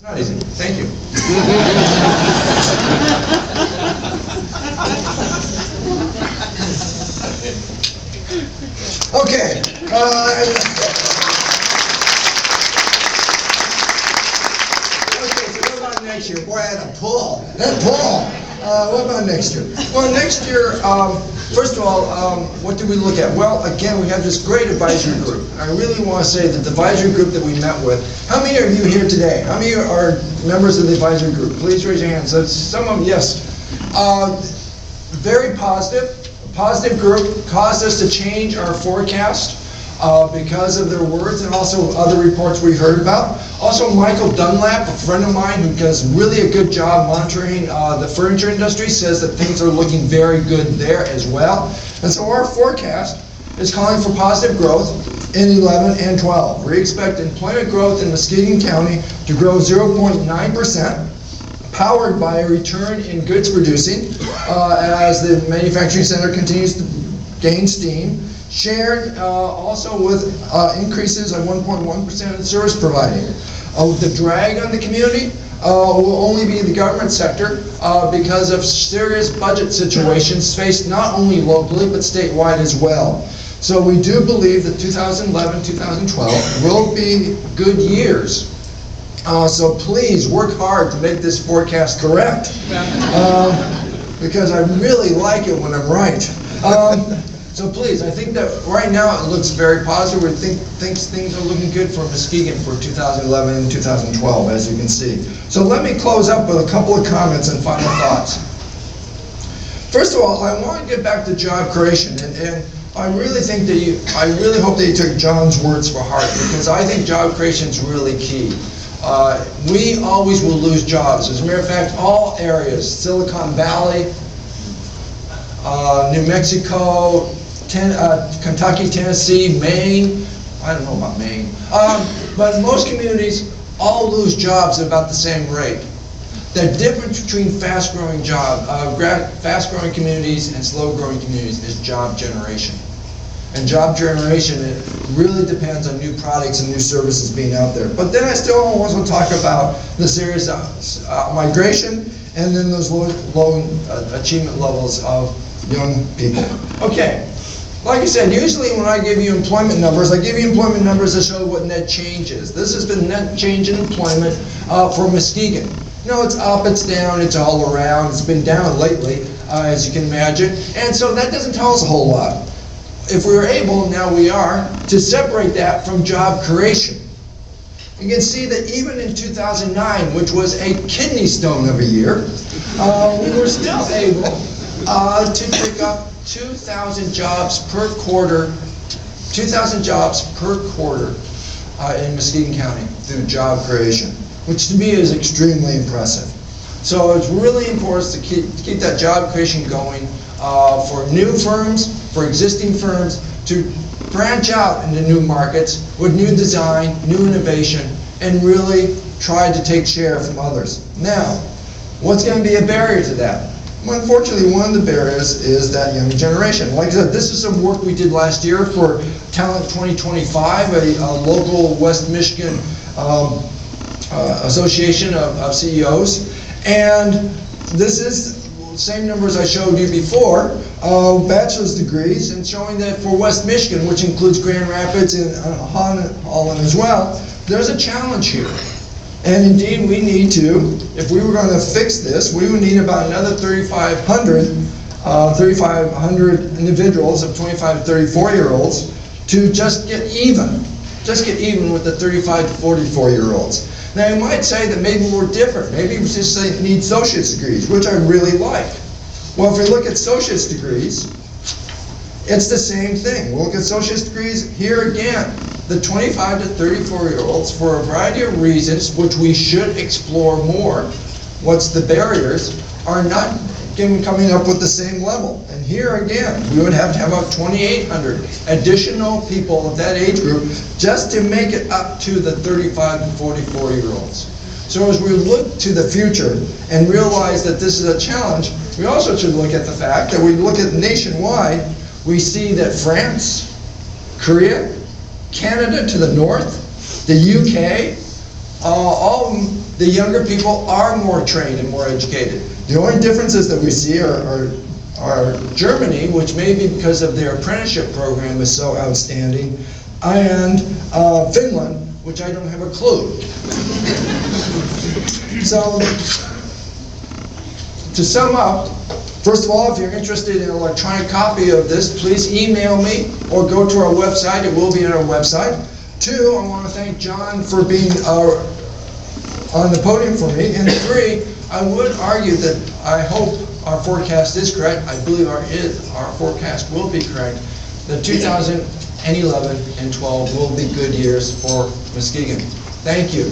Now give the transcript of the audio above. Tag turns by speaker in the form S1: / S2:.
S1: It's not easy. Thank you. Okay. Okay, so what about next year? Boy, I had a pull. What about next year? Well, next year, first of all, what did we look at? Well, again, we have this great advisory group. I really want to say that the advisory group that we met with, how many of you here today? How many are members of the advisory group? Please raise your hands. That's some of them, yes. Very positive. A positive group caused us to change our forecast because of their words and also other reports we heard about. Also, Michael Dunlap, a friend of mine who does really a good job monitoring the furniture industry, says that things are looking very good there as well. And so our forecast is calling for positive growth in 11 and 12. We expect employment growth in Muskegon County to grow 0.9%, powered by a return in goods producing as the manufacturing center continues to gain steam, shared also with increases of 1.1% in service providing. The drag on the community will only be the government sector because of serious budget situations faced not only locally but statewide as well. So we do believe that 2011, 2012 will be good years. So please work hard to make this forecast correct, because I really like it when I'm right. So please, I think that right now it looks very positive. We think things are looking good for Muskegon for 2011 and 2012, as you can see. So let me close up with a couple of comments and final thoughts. First of all, I want to get back to job creation, and I really think that I really hope that you took John's words for heart, because I think job creation is really key. We always will lose jobs. As a matter of fact, all areas, Silicon Valley, New Mexico, Kentucky, Tennessee, Maine, I don't know about Maine, but most communities all lose jobs at about the same rate. The difference between fast-growing communities and slow-growing communities is job generation. And job generation, it really depends on new products and new services being out there. But then I still also talk about the serious migration and then those low achievement levels of young people. Okay, like I said, usually when I give you employment numbers, I give you employment numbers that show what net change is. This has been net change in employment for Muskegon. You know, it's up, it's down, it's all around. It's been down lately, as you can imagine. And so that doesn't tell us a whole lot. If we were able, now we are, to separate that from job creation. You can see that even in 2009, which was a kidney stone of a year, we were still able to pick up 2,000 jobs per quarter, 2,000 jobs per quarter in Muskegon County through job creation, which to me is extremely impressive. So it's really important to keep that job creation going for new firms, for existing firms, to branch out into new markets with new design, new innovation, and really try to take share from others. Now, what's going to be a barrier to that? Well, unfortunately, one of the barriers is that young generation. Like I said, this is some work we did last year for Talent 2025, a local West Michigan association of CEOs. And this is the same numbers I showed you before, bachelor's degrees, and showing that for West Michigan, which includes Grand Rapids and Holland as well, there's a challenge here. And indeed, we need to, if we were going to fix this, we would need about another 3,500 individuals of 25 to 34-year-olds to just get even with the 35 to 44-year-olds. Now, you might say that maybe we're different. Maybe we just need associate's degrees, which I really like. Well, if we look at associate's degrees, it's the same thing. We'll look at associate's degrees here again. The 25 to 34-year-olds, for a variety of reasons, which we should explore more, what's the barriers, are not coming up with the same level. And here again, we would have to have about 2,800 additional people of that age group just to make it up to the 35 to 44-year-olds. So as we look to the future and realize that this is a challenge, we also should look at the fact that we look at nationwide, we see that France, Korea, Canada to the north, the UK, all the younger people are more trained and more educated. The only differences that we see are Germany, which may be because of their apprenticeship program is so outstanding, and Finland, which I don't have a clue. So, to sum up, first of all, if you're interested in an electronic copy of this, please email me or go to our website. It will be on our website. 2, I want to thank John for being on the podium for me. And 3, I would argue that I hope our forecast is correct. I believe our forecast will be correct. The 2011 and 12 will be good years for Muskegon. Thank you.